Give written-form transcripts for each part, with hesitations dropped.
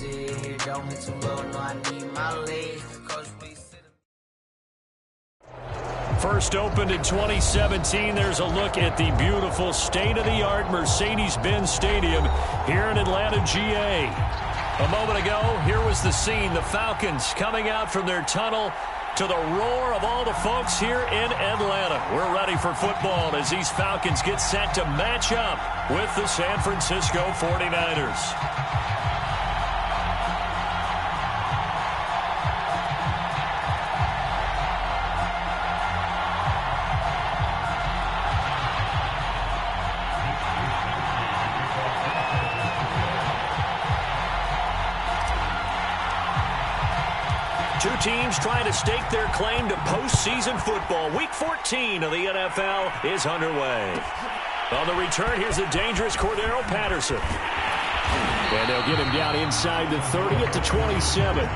sit here, don't hit too low, no, I need my legs. Coach, please. First opened in 2017. There's a look at the beautiful state-of-the-art Mercedes-Benz Stadium here in Atlanta, GA. A moment ago, here was the scene. The Falcons coming out from their tunnel to the roar of all the folks here in Atlanta. We're ready for football as these Falcons get set to match up with the San Francisco 49ers. Two teams trying to stake their claim to postseason football. Week 14 of the NFL is underway. On the return, here's the dangerous Cordero Patterson. And they'll get him down inside the 30 at the 27.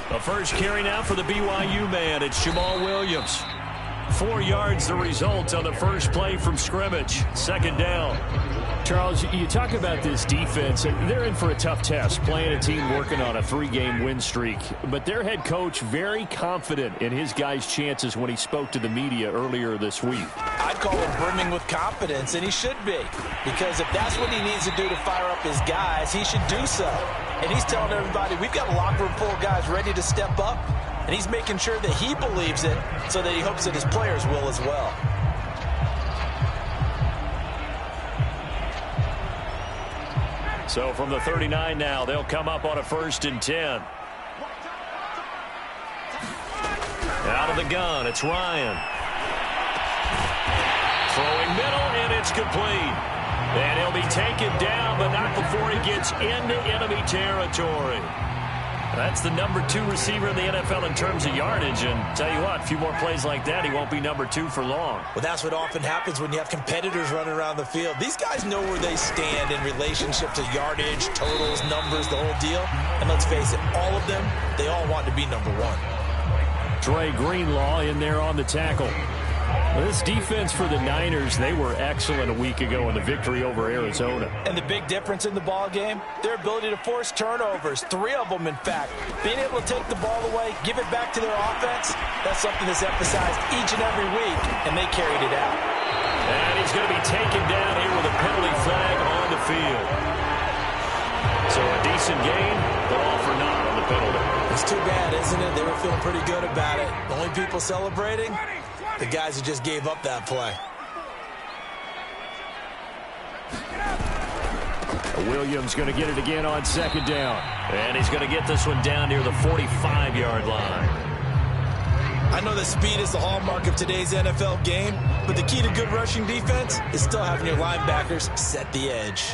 The first carry now for the BYU man. It's Jamal Williams. 4 yards the result on the first play from scrimmage. Second down. Charles, you talk about this defense. They're in for a tough test, playing a team working on a 3-game win streak. But their head coach very confident in his guys' chances when he spoke to the media earlier this week. I'd call him brimming with confidence, and he should be. Because if that's what he needs to do to fire up his guys, he should do so. And he's telling everybody, we've got a locker room full of guys ready to step up. And he's making sure that he believes it so that he hopes that his players will as well. So from the 39 now, they'll come up on a 1st and 10. Out of the gun, it's Ryan. Throwing middle, and it's complete. And he'll be taken down, but not before he gets into enemy territory. That's the number 2 receiver in the NFL in terms of yardage. And tell you what, a few more plays like that, he won't be number 2 for long. Well, that's what often happens when you have competitors running around the field. These guys know where they stand in relationship to yardage, totals, numbers, the whole deal. And let's face it, all of them, they all want to be number 1. Dre Greenlaw in there on the tackle. Well, this defense for the Niners, they were excellent a week ago in the victory over Arizona. And the big difference in the ball game, their ability to force turnovers, 3 of them in fact. Being able to take the ball away, give it back to their offense, that's something that's emphasized each and every week, and they carried it out. And he's going to be taken down here with a penalty flag on the field. So a decent game, but all for naught on the penalty. It's too bad, isn't it? They were feeling pretty good about it. The only people celebrating, the guys who just gave up that play. Williams going to get it again on 2nd down. And he's going to get this one down near the 45-yard line. I know that speed is the hallmark of today's NFL game, but the key to good rushing defense is still having your linebackers set the edge.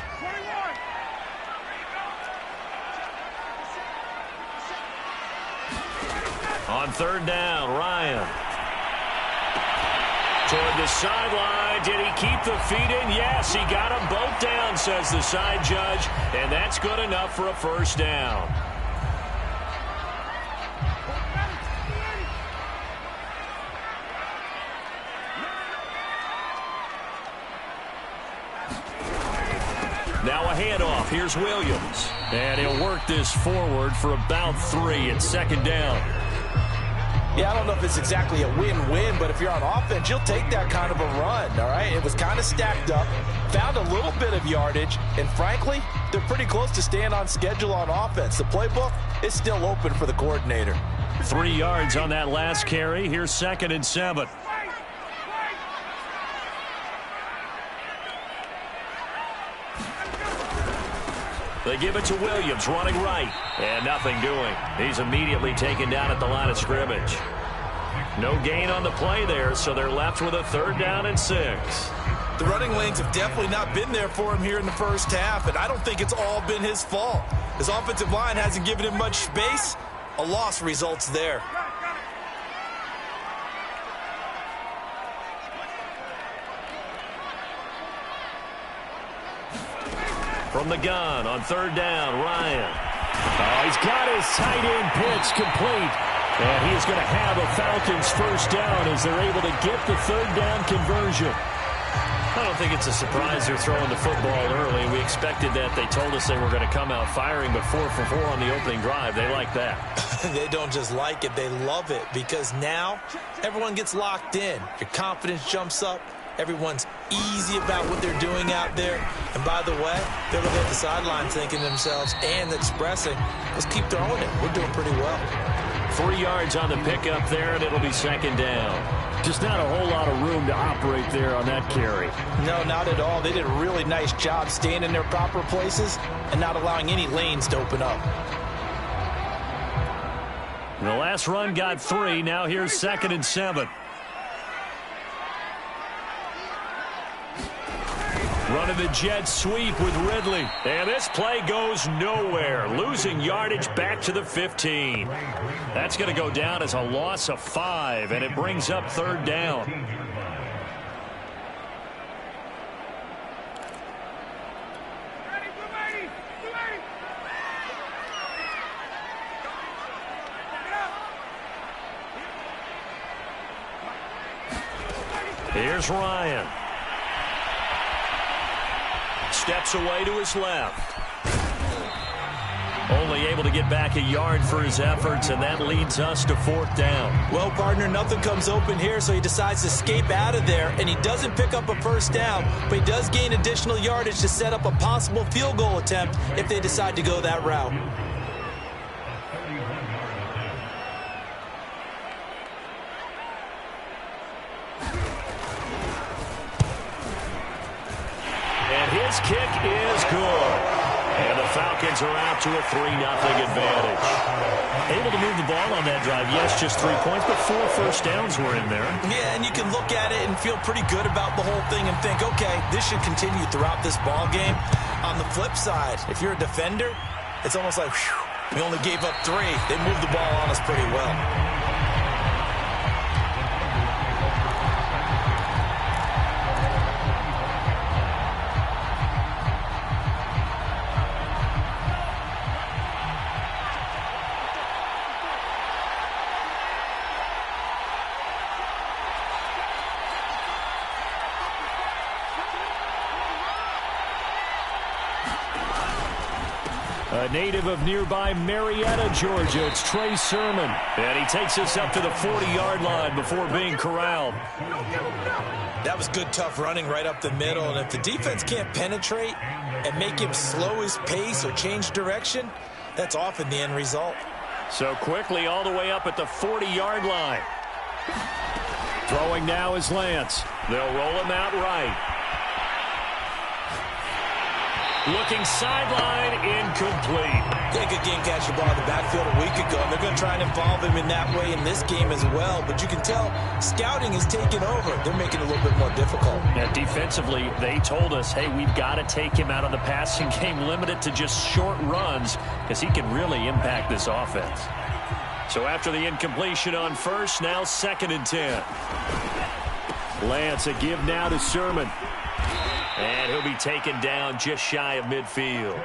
On 3rd down, Ryan. Toward the sideline. Did he keep the feet in? Yes, he got them both down, says the side judge. And that's good enough for a 1st down. Now a handoff. Here's Williams. And he'll work this forward for about 3 at 2nd down. Yeah, I don't know if it's exactly a win-win, but if you're on offense, you'll take that kind of a run, all right? It was kind of stacked up, found a little bit of yardage, and frankly, they're pretty close to staying on schedule on offense. The playbook is still open for the coordinator. 3 yards on that last carry. Here's 2nd and 7. They give it to Williams, running right, and nothing doing. He's immediately taken down at the line of scrimmage. No gain on the play there, so they're left with a 3rd down and 6. The running lanes have definitely not been there for him here in the first half, and I don't think it's all been his fault. His offensive line hasn't given him much space. A loss results there. From the gun on third down, Ryan. Oh, he's got his tight end pitch complete. And he is going to have a Falcons first down as they're able to get the third down conversion. I don't think it's a surprise they're throwing the football early. We expected that. They told us they were going to come out firing, but 4 for 4 on the opening drive. They like that. They don't just like it, they love it, because now everyone gets locked in. Your confidence jumps up. Everyone's easy about what they're doing out there. And by the way, they're looking at the sideline thinking to themselves and expressing, let's keep throwing it. We're doing pretty well. 3 yards on the pickup there, and it'll be second down. Just not a whole lot of room to operate there on that carry. No, not at all. They did a really nice job staying in their proper places and not allowing any lanes to open up. The last run got 3. Now here's 2nd and 7. Running the jet sweep with Ridley. And this play goes nowhere. Losing yardage back to the 15. That's going to go down as a loss of 5, and it brings up third down. Here's Ryan. Steps away to his left. Only able to get back a yard for his efforts, and that leads us to 4th down. Well, partner, nothing comes open here, so he decides to escape out of there, and he doesn't pick up a first down, but he does gain additional yardage to set up a possible field goal attempt if they decide to go that route. His kick is good. And the Falcons are out to a 3-0 advantage. Able to move the ball on that drive. Yes, just 3 points, but 4 first downs were in there. Yeah, and you can look at it and feel pretty good about the whole thing and think, okay, this should continue throughout this ball game. On the flip side, if you're a defender, it's almost like, whew, we only gave up 3. They moved the ball on us pretty well. A native of nearby Marietta, Georgia, it's Trey Sermon. And he takes us up to the 40-yard line before being corralled. That was good, tough running right up the middle. And if the defense can't penetrate and make him slow his pace or change direction, that's often the end result. So quickly all the way up at the 40-yard line. Throwing now is Lance. They'll roll him out right. Looking sideline, incomplete. Yeah, good game catch the ball in the backfield a week ago. And they're going to try and involve him in that way in this game as well. But you can tell scouting is taking over. They're making it a little bit more difficult. Yeah, defensively, they told us, hey, we've got to take him out of the passing game, limited to just short runs, because he can really impact this offense. So after the incompletion on first, now 2nd and 10. Lance, a give now to Sermon. And he'll be taken down just shy of midfield.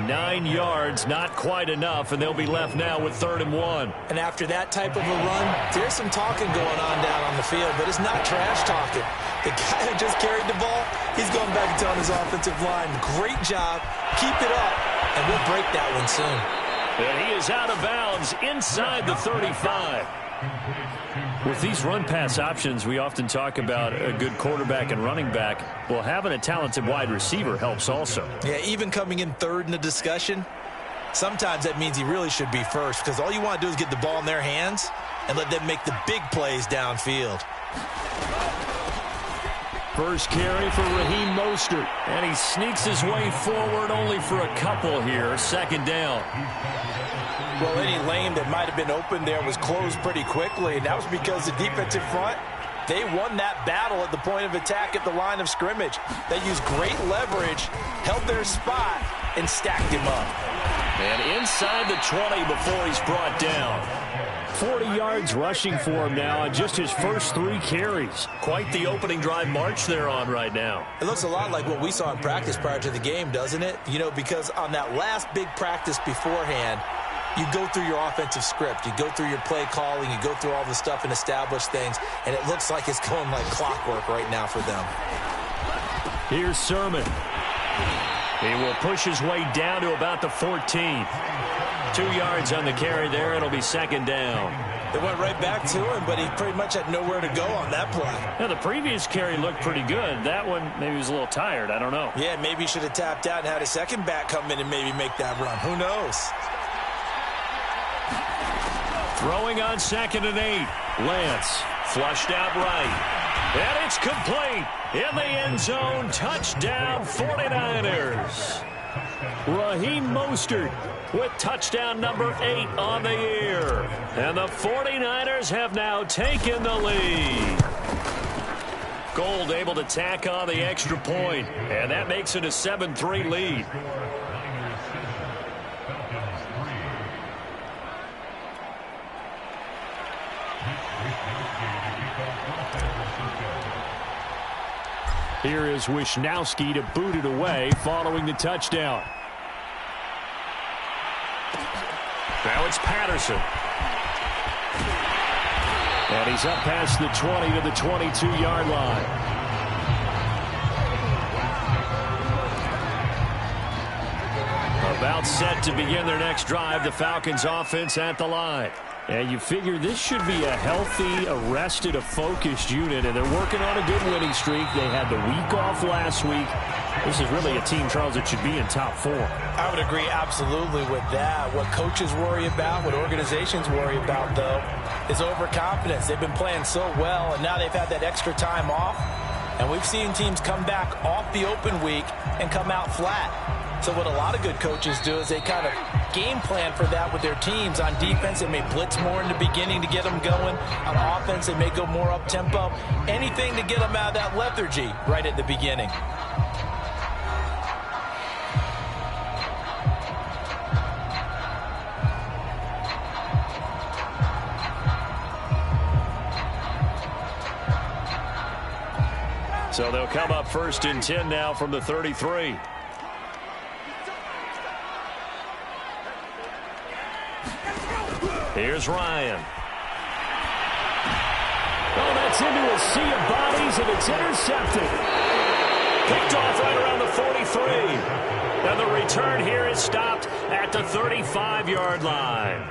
9 yards, not quite enough, and they'll be left now with 3rd and 1. And after that type of a run, there's some talking going on down on the field, but it's not trash talking. The guy who just carried the ball, he's going back and telling his offensive line, great job, keep it up, and we'll break that one soon. And he is out of bounds inside the 35. With these run-pass options, we often talk about a good quarterback and running back. Well, having a talented wide receiver helps also. Yeah, even coming in 3rd in the discussion, sometimes that means he really should be first, because all you want to do is get the ball in their hands and let them make the big plays downfield. First carry for Raheem Mostert. And he sneaks his way forward only for a couple here. 2nd down. Well, any lane that might have been open there was closed pretty quickly, and that was because the defensive front They won that battle at the point of attack at the line of scrimmage. They used great leverage, held their spot, and stacked him up. And inside the 20 before he's brought down. 40 yards rushing for him now on just his first 3 carries. Quite the opening drive march they're on right now. It looks a lot like what we saw in practice prior to the game, doesn't it? You know, because on that last big practice beforehand, you go through your offensive script. You go through your play calling. You go through all the stuff and establish things. And it looks like it's going like clockwork right now for them. Here's Sermon. He will push his way down to about the 14. 2 yards on the carry there. It'll be second down. They went right back to him, but he pretty much had nowhere to go on that play. Now, the previous carry looked pretty good. That one, maybe he was a little tired. I don't know. Yeah, maybe he should have tapped out and had a second back come in and maybe make that run. Who knows? Throwing on 2nd and 8. Lance flushed out right. And it's complete. In the end zone. Touchdown 49ers. Raheem Mostert with touchdown number 8 on the year. And the 49ers have now taken the lead. Gold able to tack on the extra point. And that makes it a 7-3 lead. Here is Wisnowski to boot it away following the touchdown. Now it's Patterson. And he's up past the 20 to the 22-yard line. About set to begin their next drive. The Falcons offense at the line. And you figure this should be a healthy, arrested, a focused unit, and they're working on a good winning streak. They had the week off last week. This is really a team, Charles, that should be in top 4. I would agree absolutely with that. What coaches worry about, what organizations worry about, though, is overconfidence. They've been playing so well, and now they've had that extra time off. And we've seen teams come back off the open week and come out flat. So what a lot of good coaches do is they kind of game plan for that with their teams. On defense, they may blitz more in the beginning to get them going. On offense, they may go more up-tempo. Anything to get them out of that lethargy right at the beginning. So they'll come up 1st and 10 now from the 33. Here's Ryan. Oh, that's into a sea of bodies, and it's intercepted. Picked off right around the 43. And the return here is stopped at the 35-yard line.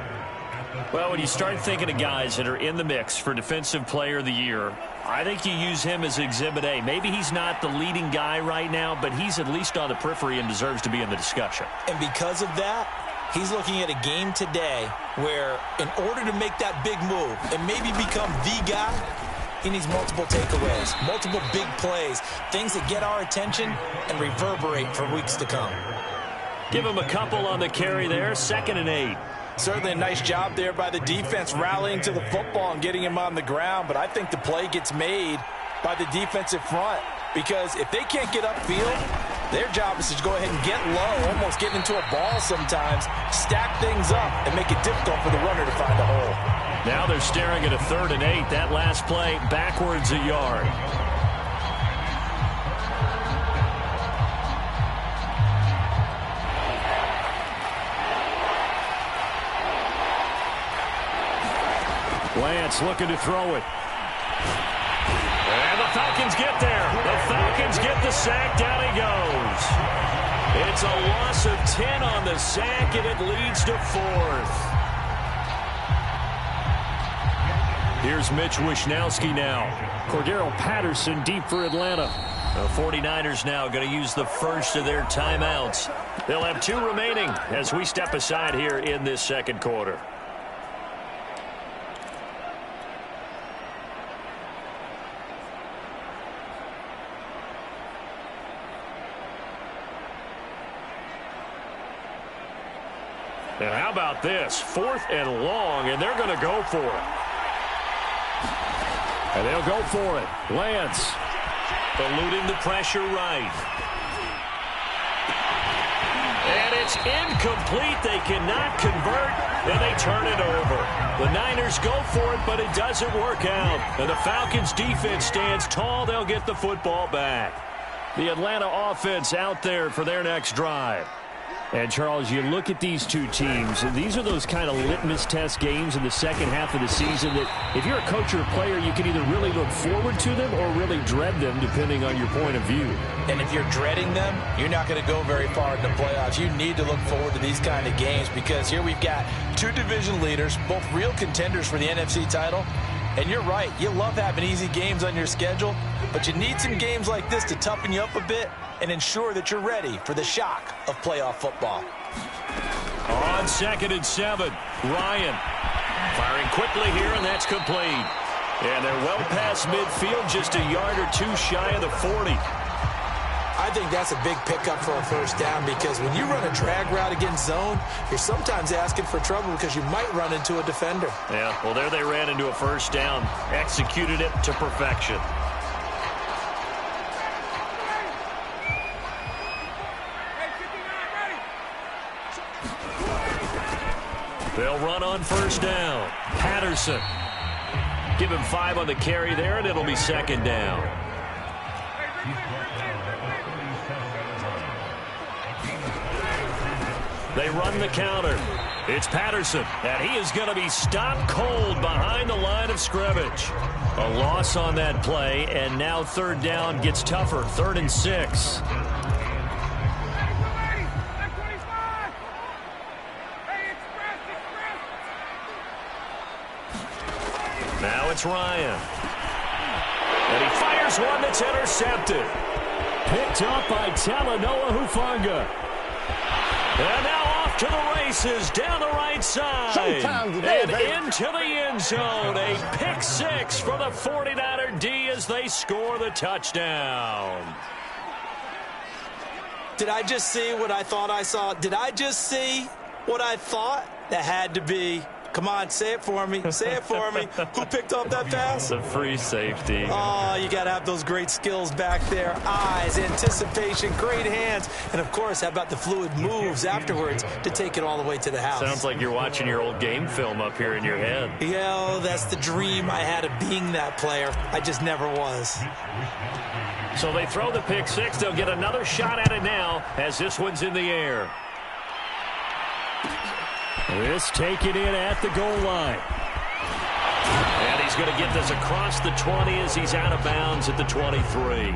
Well, when you start thinking of guys that are in the mix for Defensive Player of the Year, I think you use him as Exhibit A. Maybe he's not the leading guy right now, but he's at least on the periphery and deserves to be in the discussion. And because of that, he's looking at a game today where in order to make that big move and maybe become the guy, he needs multiple takeaways, multiple big plays, things that get our attention and reverberate for weeks to come. Give him a couple on the carry there, 2nd and 8. Certainly a nice job there by the defense rallying to the football and getting him on the ground, but I think the play gets made by the defensive front because if they can't get upfield, their job is to go ahead and get low, almost get into a ball sometimes, stack things up, and make it difficult for the runner to find a hole. Now they're staring at a 3rd and 8. That last play backwards a yard. Lance looking to throw it. And the Falcons get there. The Falcons get the sack. Down he goes. It's a loss of 10 on the sack, and it leads to 4th. Here's Mitch Wisnowski now. Cordero Patterson deep for Atlanta. The 49ers now going to use the first of their timeouts. They'll have 2 remaining as we step aside here in this second quarter. And how about this? 4th and long, and they're going to go for it. And they'll go for it. Lance. Eluding the pressure right. And it's incomplete. They cannot convert, and they turn it over. The Niners go for it, but it doesn't work out. And the Falcons defense stands tall. They'll get the football back. The Atlanta offense out there for their next drive. And, Charles, you look at these two teams, and these are those kind of litmus test games in the second half of the season that if you're a coach or a player, you can either really look forward to them or really dread them, depending on your point of view. And if you're dreading them, you're not going to go very far in the playoffs. You need to look forward to these kind of games because here we've got two division leaders, both real contenders for the NFC title. And you're right, you love having easy games on your schedule, but you need some games like this to toughen you up a bit and ensure that you're ready for the shock of playoff football. On 2nd and 7, Ryan firing quickly here, and that's complete. And they're well past midfield, just a yard or two shy of the 40. I think that's a big pickup for a first down because when you run a drag route against zone, you're sometimes asking for trouble because you might run into a defender. Yeah, well, there they ran into a first down, executed it to perfection. They'll run on first down. Patterson. Give him 5 on the carry there, and it'll be 2nd down. They run the counter. It's Patterson, and he is going to be stopped cold behind the line of scrimmage. A loss on that play, and now 3rd down gets tougher. 3rd and 6. Now it's Ryan. And he fires one that's intercepted. Picked up by Talanoa Hufanga. And now off to the races down the right side. And into the end zone. A pick 6 for the 49er D as they score the touchdown. Did I just see what I thought I saw? Did I just see what I thought? That had to be. Come on, say it for me. Say it for me. Who picked up that pass? The free safety. Oh, you got to have those great skills back there. Eyes, anticipation, great hands. And, of course, how about the fluid moves afterwards to take it all the way to the house? Sounds like you're watching your old game film up here in your head. Yeah, that's the dream I had of being that player. I just never was. So they throw the pick 6. They'll get another shot at it now as this one's in the air. This taken in at the goal line. And he's going to get this across the 20 as he's out of bounds at the 23.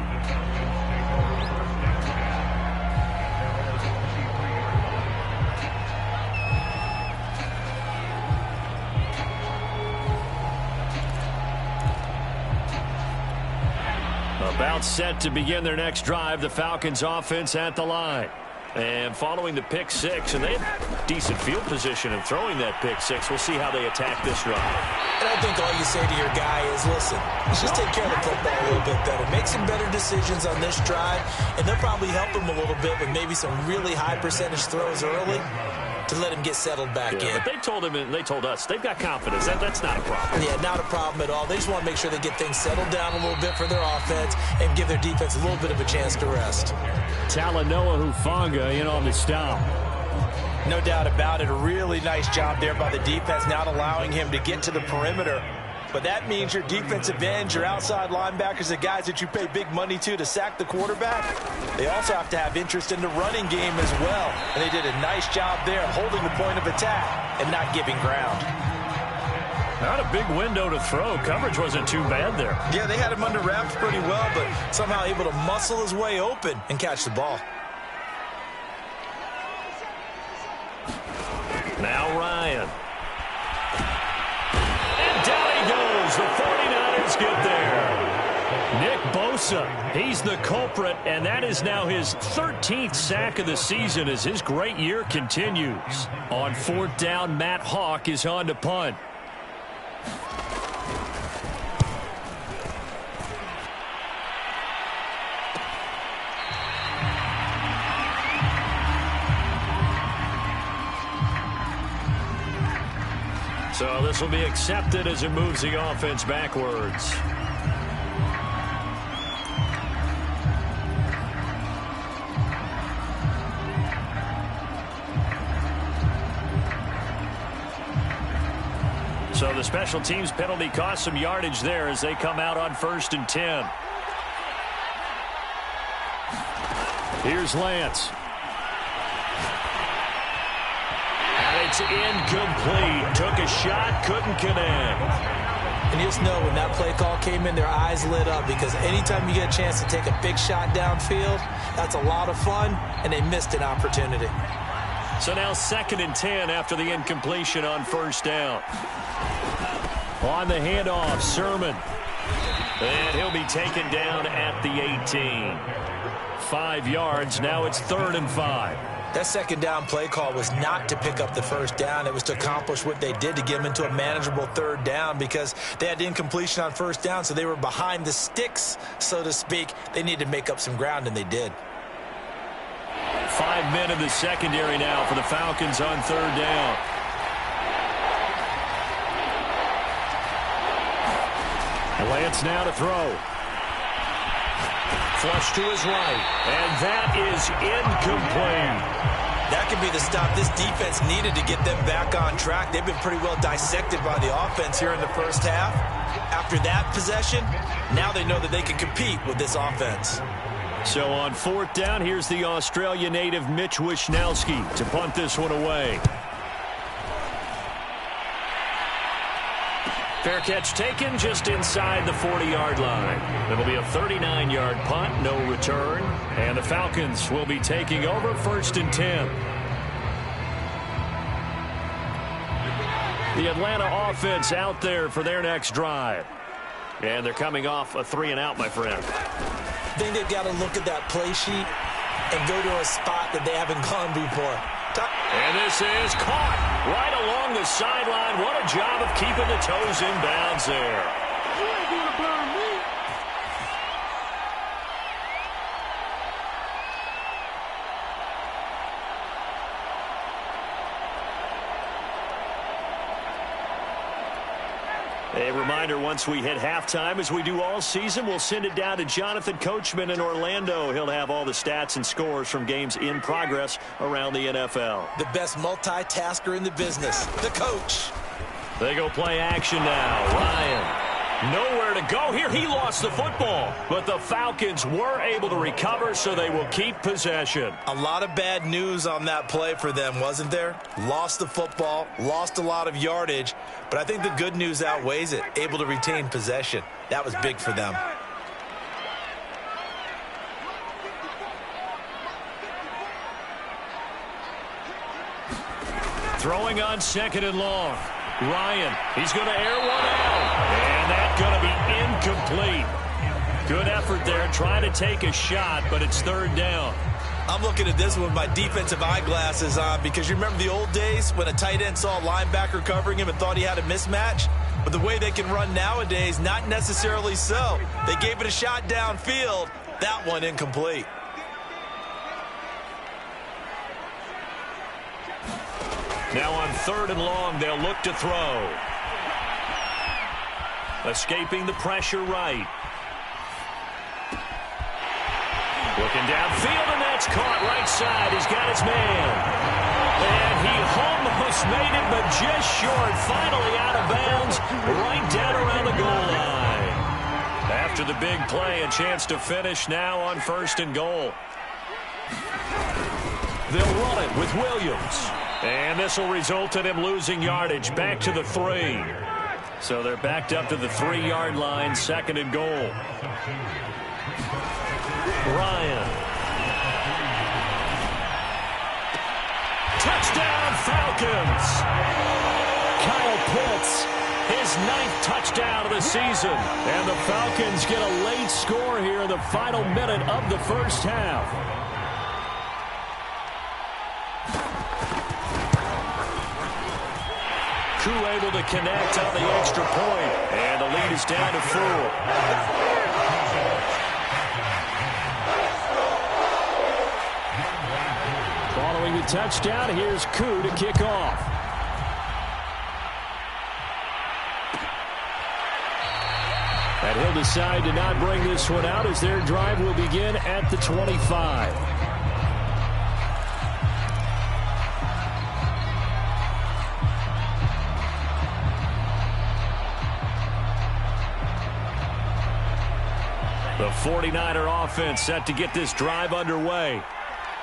About set to begin their next drive, the Falcons offense at the line. And following the pick 6, and they have decent field position in throwing that pick 6. We'll see how they attack this drive. And I think all you say to your guy is, listen, let's just take care of the football a little bit better. Make some better decisions on this drive, and they'll probably help him a little bit with maybe some really high percentage throws early to let him get settled back in. But they told him and they told us they've got confidence. That's not a problem. Yeah, not a problem at all. They just want to make sure they get things settled down a little bit for their offense and give their defense a little bit of a chance to rest. Talanoa Hufanga in on the stop. No doubt about it. A really nice job there by the defense, not allowing him to get to the perimeter. But that means your defensive ends, your outside linebackers, the guys that you pay big money to sack the quarterback, they also have to have interest in the running game as well. And they did a nice job there holding the point of attack and not giving ground. Not a big window to throw. Coverage wasn't too bad there. Yeah, they had him under wraps pretty well, but somehow able to muscle his way open and catch the ball. Now Ryan. And down he goes. The 49ers get there. Nick Bosa, he's the culprit, and that is now his 13th sack of the season as his great year continues. On 4th down, Matt Hawk is on to punt. So this will be accepted as it moves the offense backwards. So the special teams penalty cost some yardage there as they come out on 1st and 10. Here's Lance. And it's incomplete. Took a shot, couldn't connect. And you just know when that play call came in, their eyes lit up, because anytime you get a chance to take a big shot downfield, that's a lot of fun, and they missed an opportunity. So now 2nd and 10 after the incompletion on 1st down. On the handoff, Sermon. And he'll be taken down at the 18. 5 yards, now it's 3rd and 5. That 2nd down play call was not to pick up the 1st down. It was to accomplish what they did, to get them into a manageable 3rd down, because they had incompletion on 1st down, so they were behind the sticks, so to speak. They needed to make up some ground, and they did. 5 men in the secondary now for the Falcons on 3rd down. Lance now to throw. Flush to his right, and that is incomplete. That could be the stop this defense needed to get them back on track. They've been pretty well dissected by the offense here in the 1st half. After that possession, now they know that they can compete with this offense. So on 4th down, here's the Australia native Mitch Wishnowski to punt this one away. Fair catch taken just inside the 40-yard line. It'll be a 39-yard punt, no return. And the Falcons will be taking over 1st and 10. The Atlanta offense out there for their next drive. And they're coming off a 3-and-out, my friend. I think they've got to look at that play sheet and go to a spot that they haven't gone before. And this is caught right along the sideline. What a job of keeping the toes in bounds there. You ain't gonna burn me. A reminder, once we hit halftime, as we do all season, we'll send it down to Jonathan Coachman in Orlando. He'll have all the stats and scores from games in progress around the NFL. The best multitasker in the business, the coach. They go play action now. Ryan. Nowhere to go here. He lost the football. But the Falcons were able to recover, so they will keep possession. A lot of bad news on that play for them, wasn't there? Lost the football, lost a lot of yardage. But I think the good news outweighs it. Able to retain possession. That was big for them. Throwing on 2nd and long. Ryan, he's going to air one out. And that's going to be incomplete. Good effort there, trying to take a shot, but it's 3rd down. I'm looking at this one with my defensive eyeglasses on, because you remember the old days when a tight end saw a linebacker covering him and thought he had a mismatch? But the way they can run nowadays, not necessarily so. They gave it a shot downfield. That one incomplete. Now on 3rd and long, they'll look to throw. Escaping the pressure right. Looking downfield, and that's caught right side. He's got his man. And he almost made it, but just short. Finally out of bounds, right down around the goal line. After the big play, a chance to finish now on 1st and goal. They'll run it with Williams. And this will result in him losing yardage back to the 3. So they're backed up to the 3-yard line, 2nd and goal. Ryan. Touchdown, Falcons. Kyle Pitts, his 9th touchdown of the season. And the Falcons get a late score here in the final minute of the 1st half. Koo able to connect on the extra point. And the lead is down to 4. Following the touchdown, here's Koo to kick off. And he'll decide to not bring this one out as their drive will begin at the 25. The 49er offense set to get this drive underway.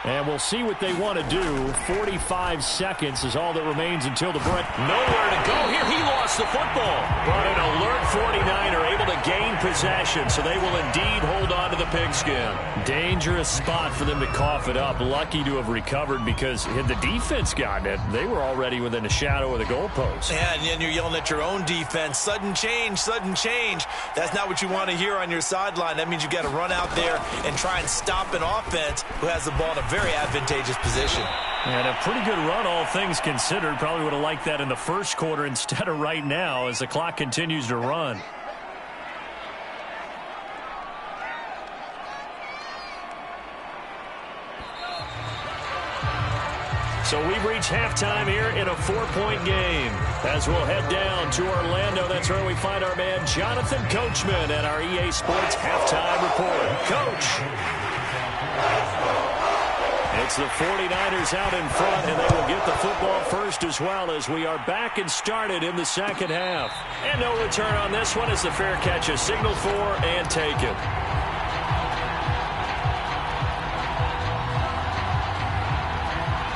And we'll see what they want to do. 45 seconds is all that remains until the break. Nowhere to go here. He lost the football. But an alert 49er able to gain possession, so they will indeed hold on to the pigskin. Dangerous spot for them to cough it up. Lucky to have recovered because had the defense gotten it, they were already within a shadow of the goalpost. Yeah, and then you're yelling at your own defense. Sudden change, sudden change. That's not what you want to hear on your sideline. That means you got to run out there and try and stop an offense who has the ball in a very advantageous position. And a pretty good run, all things considered. Probably would have liked that in the first quarter instead of right now as the clock continues to run. So we've reached halftime here in a 4-point game. As we'll head down to Orlando, that's where we find our man Jonathan Coachman at our EA Sports Halftime Report. Coach! It's the 49ers out in front, and they will get the football first as well as we are back and started in the second half. And no return on this one as the fair catch is signaled for and taken.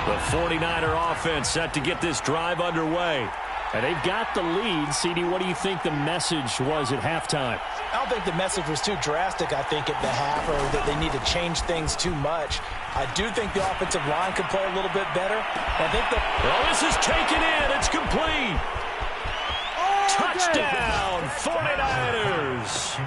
The 49er offense set to get this drive underway. And they've got the lead. CD, what do you think the message was at halftime? I don't think the message was too drastic, I think, at the half, or that they need to change things too much. I do think the offensive line could play a little bit better. I think that... Well, this is taken in. It's complete. Touchdown, 49ers.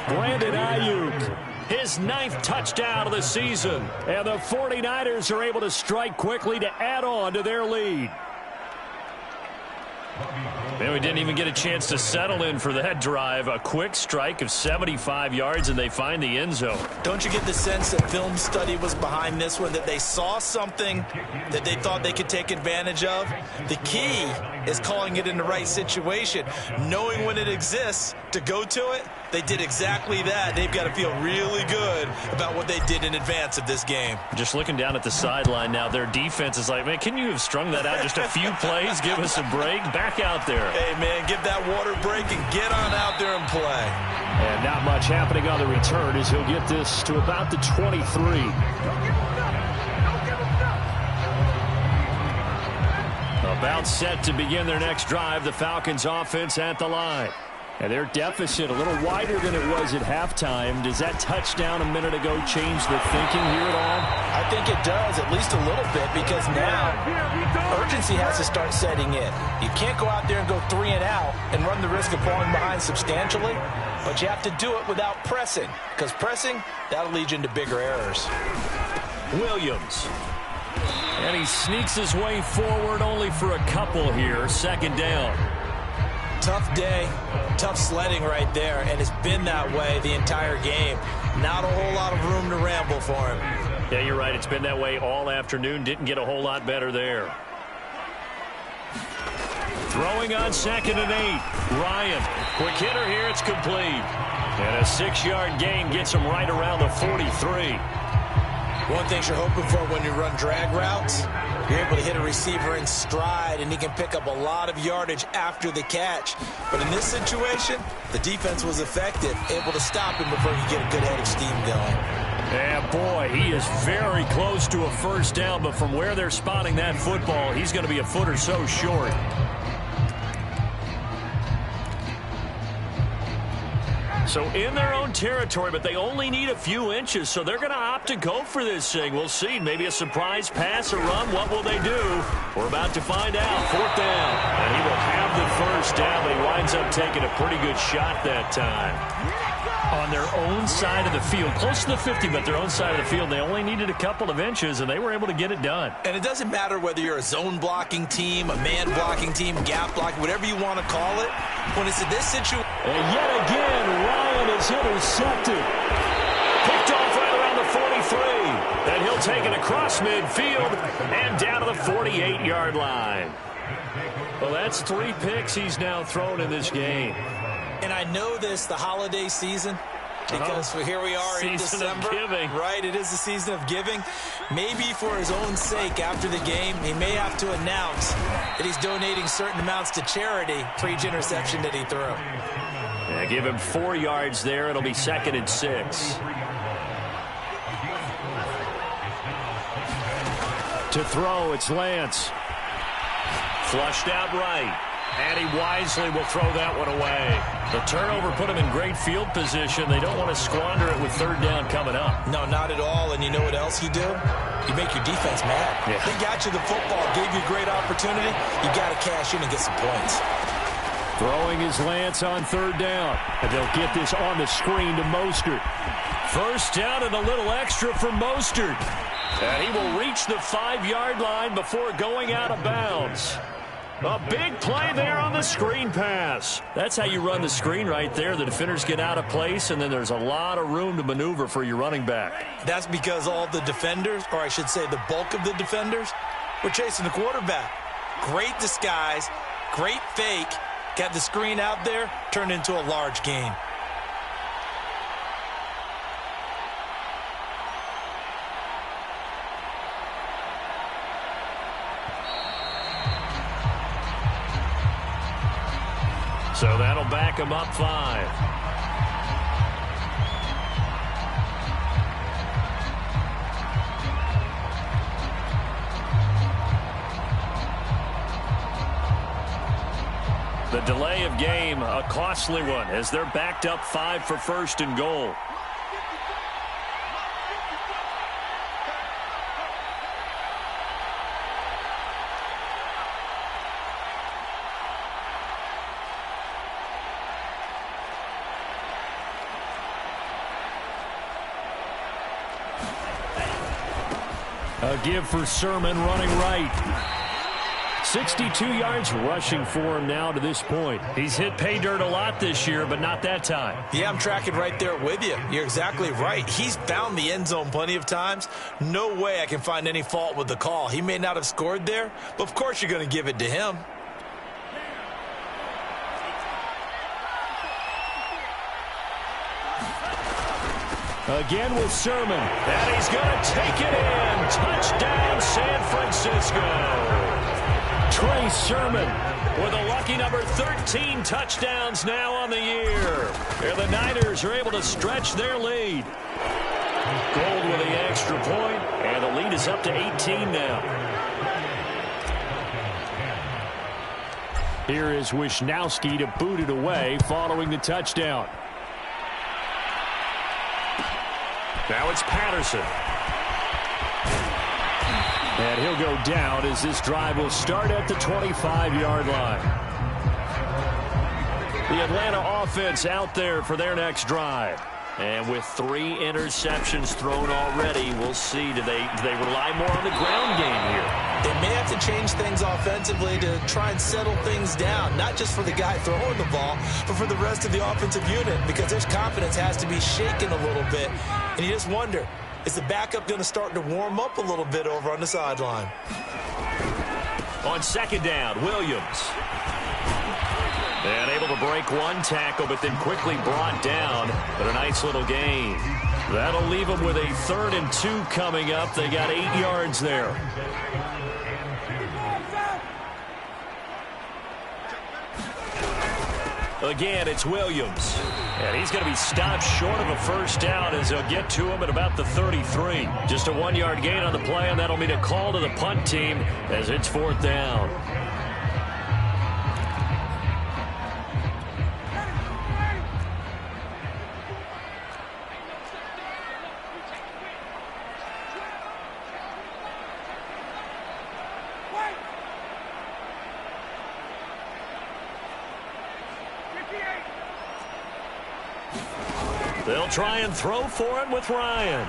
Brandon Ayuk, his 9th touchdown of the season. And the 49ers are able to strike quickly to add on to their lead. And we didn't even get a chance to settle in for that drive. A quick strike of 75 yards, and they find the end zone. Don't you get the sense that film study was behind this one, that they saw something that they thought they could take advantage of? The key is calling it in the right situation, knowing when it exists to go to it. They did exactly that. They've got to feel really good about what they did in advance of this game. Just looking down at the sideline now, their defense is like, man, can you have strung that out just a few plays? Give us a break. Back out there. Hey, man, give that water break and get on out there and play. And not much happening on the return as he'll get this to about the 23. About set to begin their next drive, the Falcons offense at the line. And their deficit a little wider than it was at halftime. Does that touchdown a minute ago change the thinking here at all? I think it does, at least a little bit, because now urgency has to start setting in. You can't go out there and go 3 and out and run the risk of falling behind substantially, but you have to do it without pressing, because pressing, that'll lead you into bigger errors. Williams. And he sneaks his way forward only for a couple here. Second down. Tough day, tough sledding right there, and it's been that way the entire game. Not a whole lot of room to ramble for him. Yeah, you're right. It's been that way all afternoon. Didn't get a whole lot better there. Throwing on 2nd and 8. Ryan, quick hitter here. It's complete. And a 6-yard gain gets him right around the 43. One thing you're hoping for when you run drag routes, you're able to hit a receiver in stride, and he can pick up a lot of yardage after the catch. But in this situation, the defense was effective, able to stop him before he get a good head of steam going. Yeah, boy, he is very close to a first down, but from where they're spotting that football, he's going to be a foot or so short. So in their own territory, but they only need a few inches, so they're going to opt to go for this thing. We'll see. Maybe a surprise pass or run. What will they do? We're about to find out. 4th down. And he will have the first down, but he winds up taking a pretty good shot that time. On their own side of the field, close to the 50, but their own side of the field, they only needed a couple of inches, and they were able to get it done. And it doesn't matter whether you're a zone blocking team, a man blocking team, gap blocking, whatever you want to call it. When it's in this situation. And yet again, Ryan is intercepted. Picked off right around the 43. Then he'll take it across midfield and down to the 48-yard line. Well, that's 3 picks he's now thrown in this game. And I know this, the holiday season, because here we are in December. Right, it is the season of giving. Maybe for his own sake after the game, he may have to announce that he's donating certain amounts to charity for each interception that he threw. Yeah, give him 4 yards there. It'll be 2nd and 6. To throw, it's Lance. Flushed out right. And he wisely will throw that one away. The turnover put him in great field position. They don't want to squander it with 3rd down coming up. No, not at all. And you know what else you do? You make your defense mad. Yeah. They got you the football, gave you a great opportunity. You got to cash in and get some points. Throwing is Lance on 3rd down. And they'll get this on the screen to Mostert. 1st down and a little extra for Mostert. And he will reach the 5-yard line before going out of bounds. A big play there on the screen pass. That's how you run the screen right there. The defenders get out of place, and then there's a lot of room to maneuver for your running back. That's because all the defenders, or I should say the bulk of the defenders, were chasing the quarterback. Great disguise, great fake, got the screen out there, turned into a large gain. So that'll back him up 5. The delay of game, a costly one, as they're backed up 5 for 1st and goal. A give for Sermon running right. 62 yards rushing for him now to this point. He's hit pay dirt a lot this year, but not that time. Yeah, I'm tracking right there with you. You're exactly right. He's found the end zone plenty of times. No way I can find any fault with the call. He may not have scored there, but of course you're going to give it to him. Again with Sermon. And he's going to take it in. Touchdown, San Francisco. Trey Sermon with a lucky number 13 touchdowns now on the year. And the Niners are able to stretch their lead. Gold with the extra point, and the lead is up to 18 now. Here is Wisnowski to boot it away following the touchdown. Now it's Patterson. And he'll go down as this drive will start at the 25-yard line. The Atlanta offense out there for their next drive. And with 3 interceptions thrown already, we'll see. Do they rely more on the ground game here? They may have to change things offensively to try and settle things down, not just for the guy throwing the ball, but for the rest of the offensive unit, because their confidence has to be shaken a little bit. And you just wonder, is the backup going to start to warm up a little bit over on the sideline? On 2nd down, Williams. And able to break one tackle, but then quickly brought down. But a nice little gain. That'll leave them with a 3rd and 2 coming up. They got 8 yards there. Again, it's Williams. And he's going to be stopped short of a 1st down as they'll get to him at about the 33. Just a 1-yard gain on the play, and that'll mean a call to the punt team as it's 4th down. They'll try and throw for it with Ryan.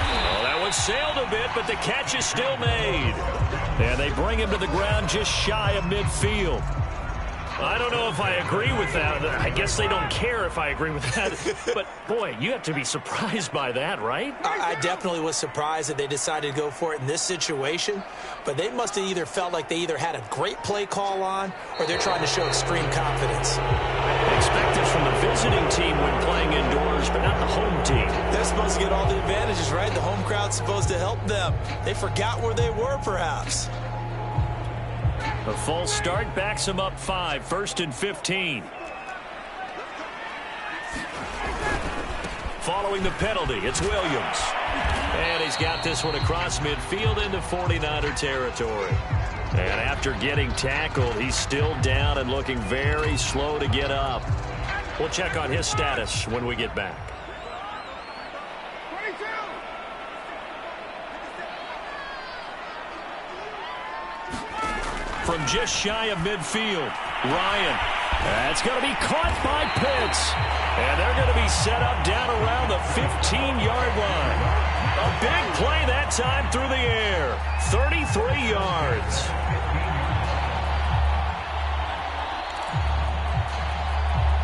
Well, that one sailed a bit, but the catch is still made. And they bring him to the ground just shy of midfield. I don't know if I agree with that. I guess they don't care if I agree with that. But, boy, you have to be surprised by that, right? I definitely was surprised that they decided to go for it in this situation. But they must have either felt like they either had a great play call on or they're trying to show extreme confidence. Expected from the visiting team when playing indoors, but not the home team. They're supposed to get all the advantages, right? The home crowd's supposed to help them. They forgot where they were, perhaps. A false start backs him up 5, 1st and 15. Following the penalty, it's Williams. And he's got this one across midfield into 49er territory. And after getting tackled, he's still down and looking very slow to get up. We'll check on his status when we get back. From just shy of midfield, Ryan. That's going to be caught by Pitts. And they're going to be set up down around the 15-yard line. A big play that time through the air. 33 yards.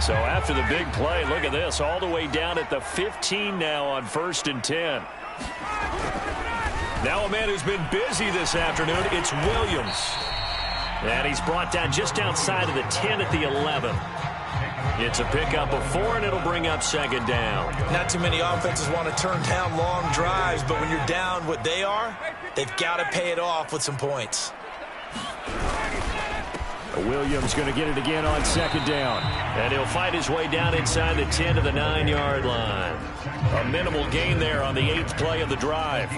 So after the big play, look at this. All the way down at the 15 now on 1st and 10. Now a man who's been busy this afternoon, it's Williams. And he's brought down just outside of the 10 at the 11. It's a pickup of 4, and it'll bring up 2nd down. Not too many offenses want to turn down long drives, but when you're down what they are, they've got to pay it off with some points. Williams going to get it again on 2nd down. And he'll fight his way down inside the 10 to the 9-yard line. A minimal gain there on the 8th play of the drive.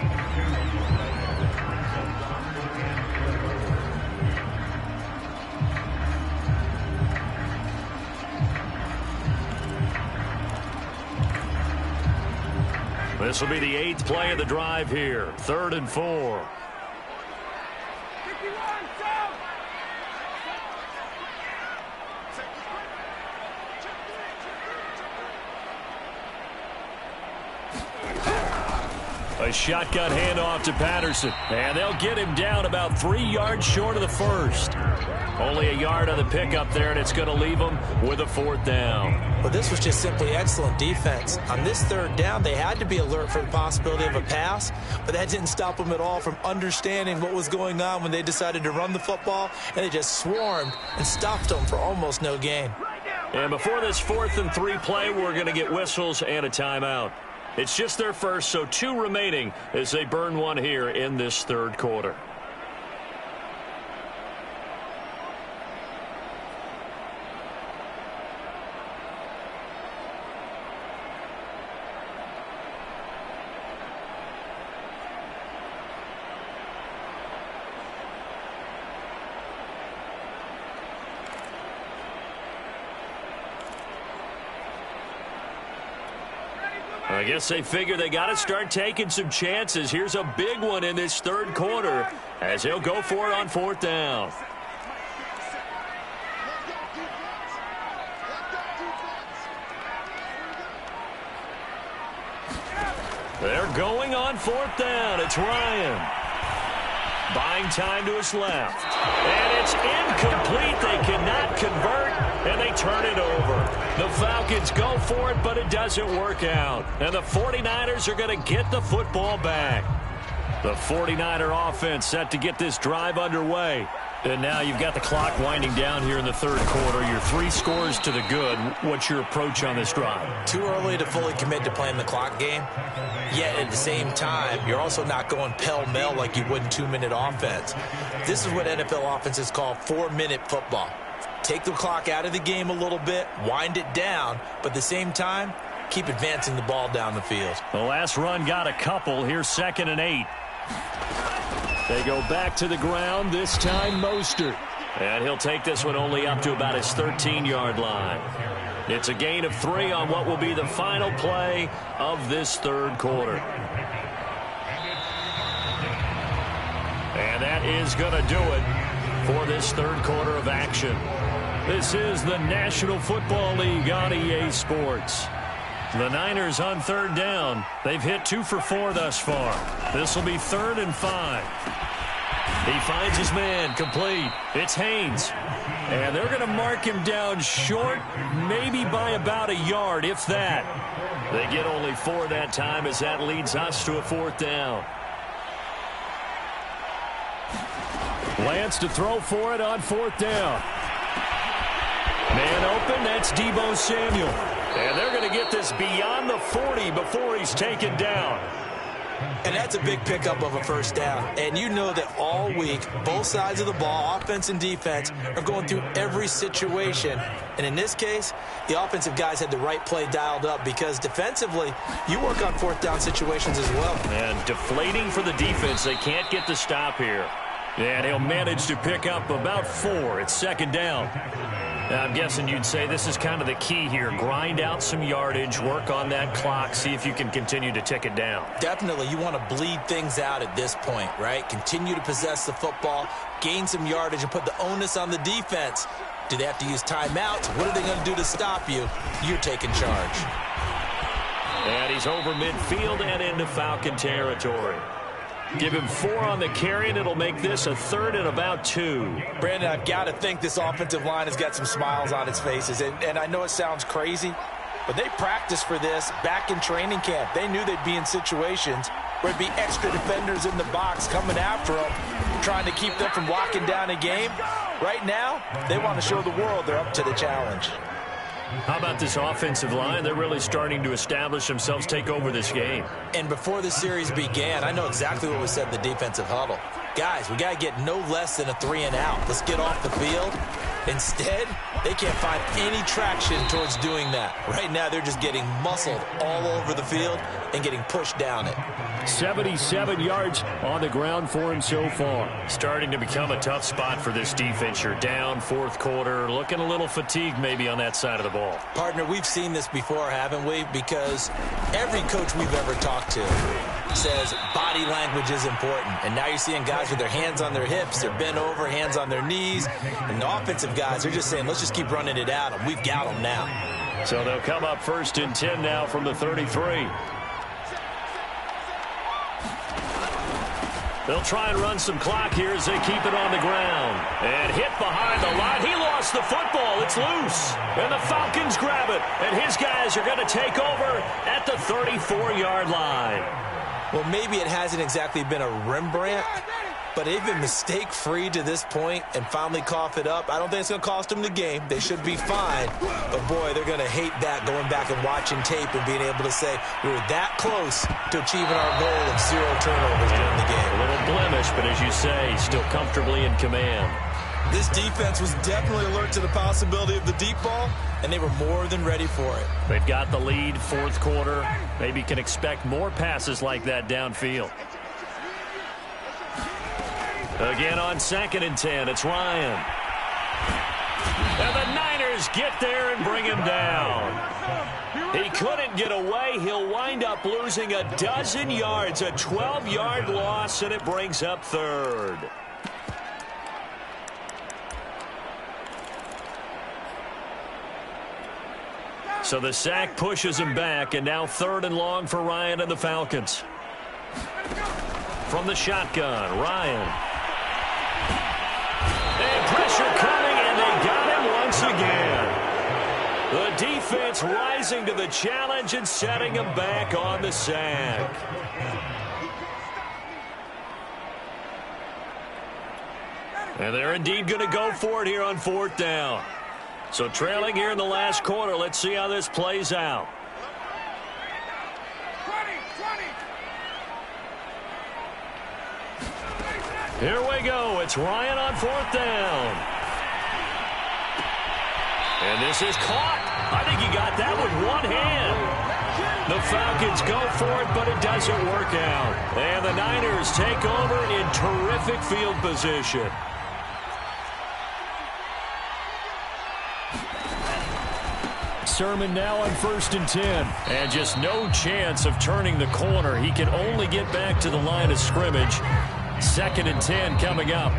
This will be the 8th play of the drive here. 3rd and 4. A shotgun handoff to Patterson. And they'll get him down about 3 yards short of the 1st. Only a yard on the pickup there, and it's going to leave them with a 4th down. Well, this was just simply excellent defense. On this 3rd down, they had to be alert for the possibility of a pass, but that didn't stop them at all from understanding what was going on when they decided to run the football, and they just swarmed and stopped them for almost no gain. And before this 4th and 3 play, we're going to get whistles and a timeout. It's just their first, so 2 remaining as they burn one here in this 3rd quarter. I guess they figure they got to start taking some chances. Here's a big one in this 3rd quarter as he'll go for it on 4th down. They're going on 4th down. It's Ryan. Buying time to his left. And it's incomplete. They cannot convert, and they turn it over. The Falcons go for it, but it doesn't work out. And the 49ers are going to get the football back. The 49er offense set to get this drive underway. And now you've got the clock winding down here in the 3rd quarter. You're 3 scores to the good. What's your approach on this drive? Too early to fully commit to playing the clock game. Yet at the same time, you're also not going pell-mell like you would in 2-minute offense. This is what NFL offenses call 4-minute football. Take the clock out of the game a little bit, wind it down, but at the same time, keep advancing the ball down the field. The last run got a couple. Here's 2nd and 8. They go back to the ground, this time Mostert. And he'll take this one only up to about his 13-yard line. It's a gain of 3 on what will be the final play of this 3rd quarter. And that is going to do it for this 3rd quarter of action. This is the National Football League on EA Sports. The Niners on 3rd down. They've hit 2 for 4 thus far. This will be 3rd and 5. He finds his man, complete. It's Haynes. And they're going to mark him down short, maybe by about a yard, if that. They get only 4 that time as that leads us to a 4th down. Lance to throw for it on 4th down. Man open, that's Deebo Samuel. And they're going to get this beyond the 40 before he's taken down. And that's a big pickup of a first down. And you know that all week, both sides of the ball, offense and defense, are going through every situation. And in this case, the offensive guys had the right play dialed up because defensively, you work on fourth down situations as well. And deflating for the defense. They can't get the stop here. And he'll manage to pick up about 4. It's second down. I'm guessing you'd say this is kind of the key here. Grind out some yardage, work on that clock, see if you can continue to tick it down. Definitely, you want to bleed things out at this point, right? Continue to possess the football, gain some yardage, and put the onus on the defense. Do they have to use timeouts? What are they going to do to stop you? You're taking charge. And he's over midfield and into Falcon territory. Give him 4 on the carry, and it'll make this a 3rd and about 2. Brandon, I've got to think this offensive line has got some smiles on its faces. And I know it sounds crazy, but they practiced for this back in training camp. They knew they'd be in situations where there'd be extra defenders in the box coming after them, trying to keep them from locking down a game. Right now, they want to show the world they're up to the challenge. How about this offensive line? They're really starting to establish themselves, take over this game. And before the series began, I know exactly what was said in the defensive huddle. Guys, we got to get no less than a 3 and out. Let's get off the field. Instead, they can't find any traction towards doing that. Right now, they're just getting muscled all over the field and getting pushed down it. 77 yards on the ground for him so far. Starting to become a tough spot for this defense. You're down fourth quarter, looking a little fatigued maybe on that side of the ball. Partner, we've seen this before, haven't we? Because every coach we've ever talked to says body language is important. And now you're seeing guys with their hands on their hips, they're bent over, hands on their knees. And the offensive guys, they're just saying, let's just keep running it out, and we've got them now. So they'll come up 1st and 10 now from the 33. They'll try and run some clock here as they keep it on the ground. And hit behind the line. He lost the football. It's loose. And the Falcons grab it. And his guys are going to take over at the 34-yard line. Well, maybe it hasn't exactly been a Rembrandt, but they've been mistake-free to this point and finally cough it up. I don't think it's going to cost them the game. They should be fine. But, boy, they're going to hate that, going back and watching tape and being able to say we were that close to achieving our goal of 0 turnovers during the game. A little blemish, but as you say, still comfortably in command. This defense was definitely alert to the possibility of the deep ball, and they were more than ready for it. They've got the lead, fourth quarter. Maybe can expect more passes like that downfield. Again on 2nd and 10, it's Ryan. And the Niners get there and bring him down. He couldn't get away. He'll wind up losing a dozen yards, a 12-yard loss, and it brings up 3rd. So the sack pushes him back, and now 3rd and long for Ryan and the Falcons. From the shotgun, Ryan. And pressure coming, and they got him once again. The defense rising to the challenge and setting him back on the sack. And they're indeed going to go for it here on 4th down. So trailing here in the last quarter, let's see how this plays out. Here we go. It's Ryan on 4th down. And this is caught. I think he got that with one hand. The Falcons go for it, but it doesn't work out. And the Niners take over in terrific field position. Sermon now on 1st and 10. And just no chance of turning the corner. He can only get back to the line of scrimmage. 2nd and 10 coming up.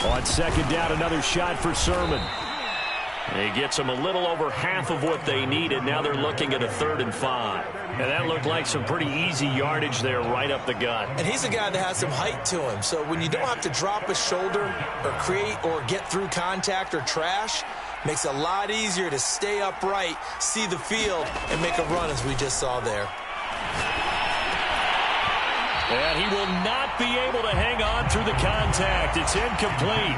On 2nd down, another shot for Sermon. He gets them a little over half of what they needed. Now they're looking at a 3rd and 5. And that looked like some pretty easy yardage there right up the gut. And he's a guy that has some height to him. So when you don't have to drop a shoulder or create or get through contact or trash, makes it a lot easier to stay upright, see the field, and make a run as we just saw there. And he will not be able to hang on through the contact. It's incomplete.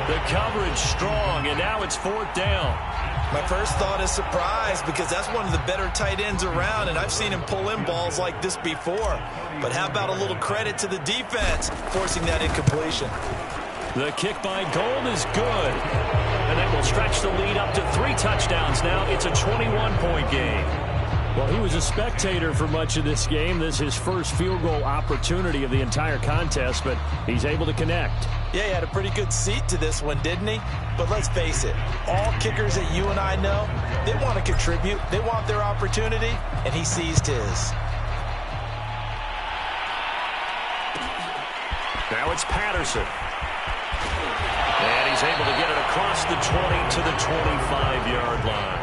The coverage strong, and now it's 4th down. My first thought is surprise, because that's one of the better tight ends around, and I've seen him pull in balls like this before. But how about a little credit to the defense forcing that incompletion? The kick by Gold is good. And that will stretch the lead up to 3 touchdowns now. It's a 21-point game. Well, he was a spectator for much of this game. This is his first field goal opportunity of the entire contest, but he's able to connect. Yeah, he had a pretty good seat to this one, didn't he? But let's face it, all kickers that you and I know, they want to contribute. They want their opportunity, and he seized his. Now it's Patterson. And he's able to get it across the 20 to the 25-yard line.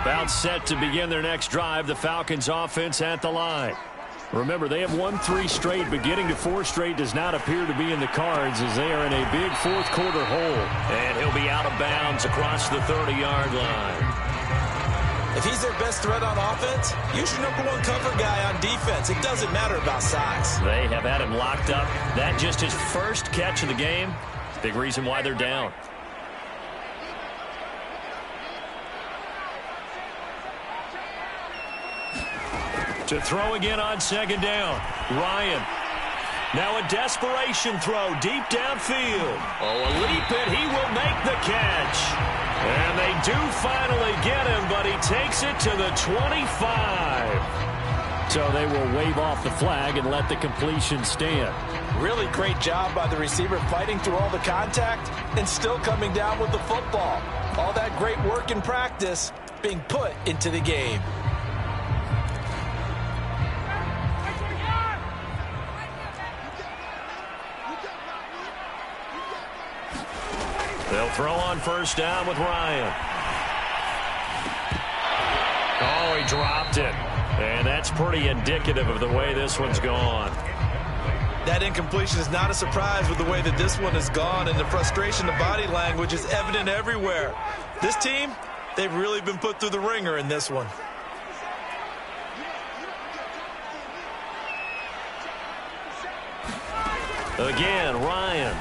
About set to begin their next drive, the Falcons offense at the line. Remember, they have won 3 straight, but getting to 4 straight does not appear to be in the cards as they are in a big 4th quarter hole. And he'll be out of bounds across the 30-yard line. If he's their best threat on offense, use your #1 cover guy on defense. It doesn't matter about size. They have had him locked up. That just his first catch of the game. Big reason why they're down. To throw again on 2nd down. Ryan. Now a desperation throw deep downfield. Oh, a leap and he will make the catch. And they do finally get him, but he takes it to the 25. So they will wave off the flag and let the completion stand. Really great job by the receiver fighting through all the contact and still coming down with the football. All that great work in practice being put into the game. They'll throw on 1st down with Ryan. Oh, he dropped it. And that's pretty indicative of the way this one's gone. That incompletion is not a surprise with the way that this one has gone, and the frustration, the body language is evident everywhere. This team, they've really been put through the ringer in this one. Again, Ryan.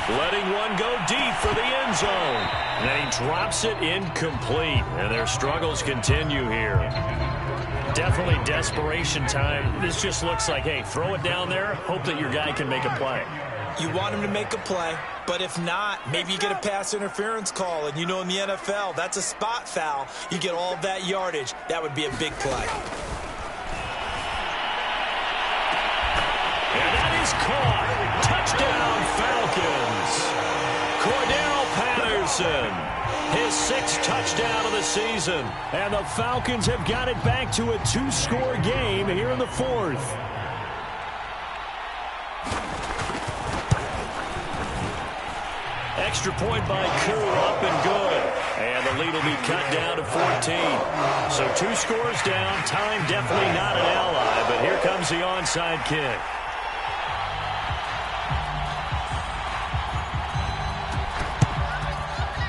Letting one go deep for the end zone. And then he drops it incomplete. And their struggles continue here. Definitely desperation time. This just looks like, hey, throw it down there. Hope that your guy can make a play. You want him to make a play, but if not, maybe you get a pass interference call. And you know in the NFL, that's a spot foul. You get all of that yardage. That would be a big play. And that is caught. Touchdown, Falcons. Cordell Patterson, his 6th touchdown of the season. And the Falcons have got it back to a 2-score game here in the 4th. Extra point by Koo, up and good. And the lead will be cut down to 14. So 2 scores down. Time definitely not an ally, but here comes the onside kick.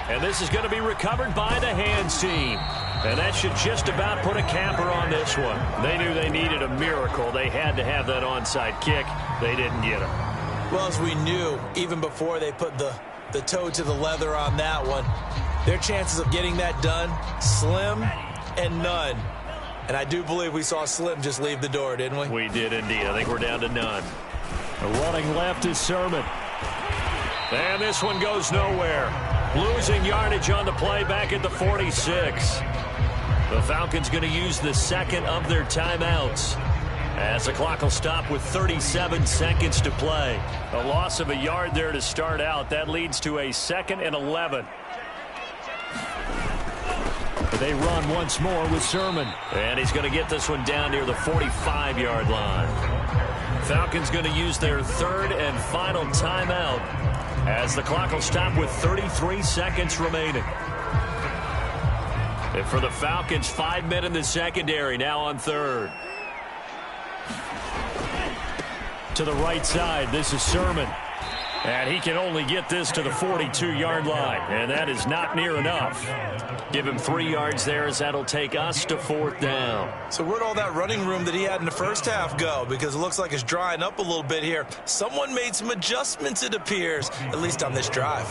And this is going to be recovered by the hands team. And that should just about put a capper on this one. They knew they needed a miracle. They had to have that onside kick. They didn't get it. Well, as we knew, even before they put the toe to the leather on that one, their chances of getting that done, slim and none. And I do believe we saw Slim just leave the door, didn't we? We did indeed. I think we're down to none. Running left is Sermon. And this one goes nowhere. Losing yardage on the play back at the 46. The Falcons going to use the 2nd of their timeouts, as the clock will stop with 37 seconds to play. A loss of a yard there to start out. That leads to a 2nd and 11. They run once more with Sermon. And he's going to get this one down near the 45-yard line. Falcons going to use their 3rd and final timeout, as the clock will stop with 33 seconds remaining. And for the Falcons, 5 men in the secondary now on 3rd. To the right side, this is Sermon. And he can only get this to the 42-yard line, and that is not near enough. Give him 3 yards there as that'll take us to 4th down. So where'd all that running room that he had in the first half go? Because it looks like it's drying up a little bit here. Someone made some adjustments, it appears, at least on this drive.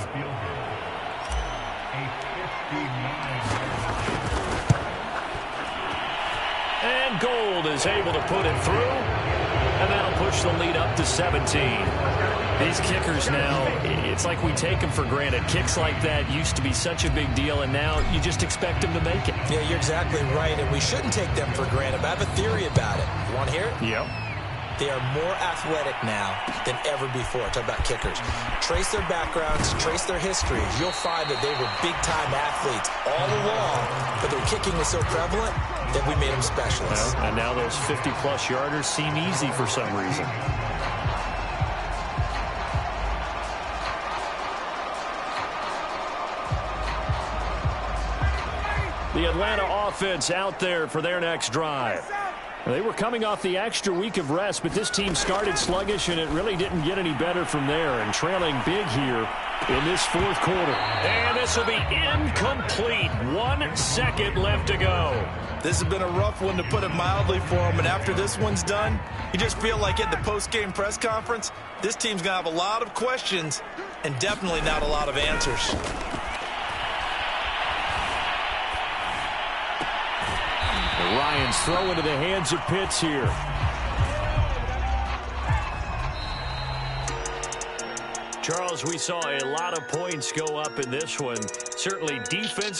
And Gold is able to put it through, and that'll push the lead up to 17. These kickers now, it's like we take them for granted. Kicks like that used to be such a big deal, and now you just expect them to make it. Yeah, you're exactly right, and we shouldn't take them for granted. But I have a theory about it. You want to hear it? Yep. They are more athletic now than ever before. Talk about kickers. Trace their backgrounds, trace their histories. You'll find that they were big-time athletes all along, but their kicking was so prevalent that we made them specialists. Well, and now those 50-plus yarders seem easy for some reason. The Atlanta offense out there for their next drive. They were coming off the extra week of rest, but this team started sluggish, and it really didn't get any better from there, and trailing big here in this 4th quarter. And this will be incomplete. 1 second left to go. This has been a rough one, to put it mildly, for them, and after this one's done, you just feel like at the post-game press conference, this team's going to have a lot of questions and definitely not a lot of answers. Ryan's throw into the hands of Pitts here. Charles, we saw a lot of points go up in this one. Certainly defense